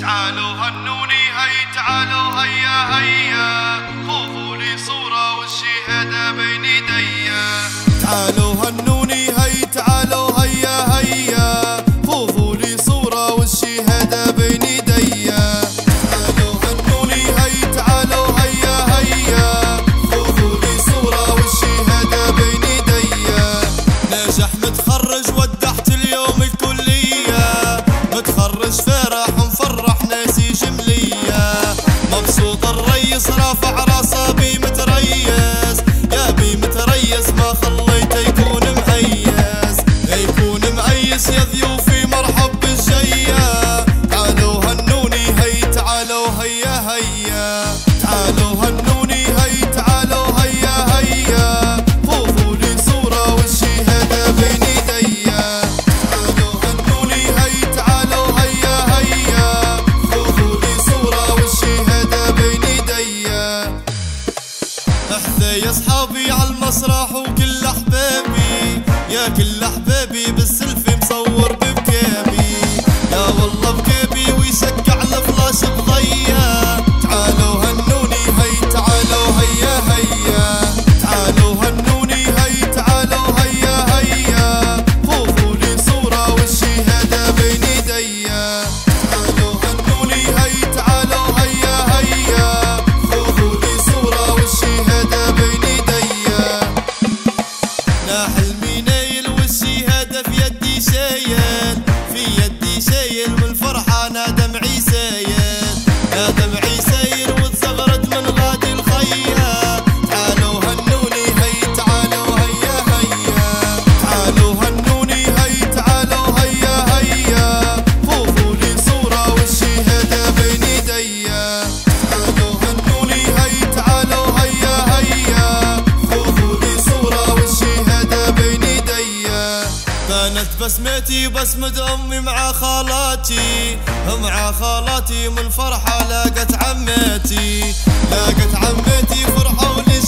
تعالوا هنوني هي تعالوا هيا هيا، خذوا لي صورة والشهادة بين يديا. تعالوا هنوني هي تعالوا هيا هيا، خذوا لي صورة والشهادة بين يديا. تعالوا هنوني هي تعالوا هيا هيا، خذوا لي صورة والشهادة بين يديا. ناجح متخرج ودحت اليوم الكلية، متخرج فرح ومفرح ناسي جملية. مبسوط الريس رافع راسه بي متريس، يا بي متريس ما خليته يكون مهيس. يكون مهيس يا ضيوفي مرحب بالجية. تعالوا هنوني هي تعالوا هيا هيا، تعالوا هنوني هي تعالوا هيا هيا، خذوا لي صورة والشهادة بين يديا. تعالوا هنوني هي تعالوا هيا هيا، خذوا لي صورة والشهادة بين يديا. احذى يا اصحابي عالمسرح وكل احبابي، يا كل احبابي بالسلفي مصور ببكابي. يا والله بكابي ويسقع الفلاش بضيا. تعالوا هنوني هي تعالوا هيا هيا، تعالوا هنوني هي تعالوا هيا هيا، خذوا لي صورة والشهادة بين يديا. تعالوا هنوني هي تعالوا هيا هيا، خذوا لي صورة والشهادة بين يديا. لا حلمي نايل والشهادة في يدي شايل، في يدي شايل والفرحة انا دمعي سايل. يا دمعي سايل وتزغرت من غادي الخيا. تعالوا هنوني هي تعالوا هيا هيا، تعالوا هنوني هي تعالوا هيا هيا، خذوا لي صورة والشهادة بين يديا. تعالوا هنوني هي تعالوا هيا هيا، خذوا لي صورة والشهادة بين يديا. كانت بسمتي بسمة أمي مع خالاتي، مع خالاتي من فرحة لاقت عمتي، لاقت عمتي فرحوا لي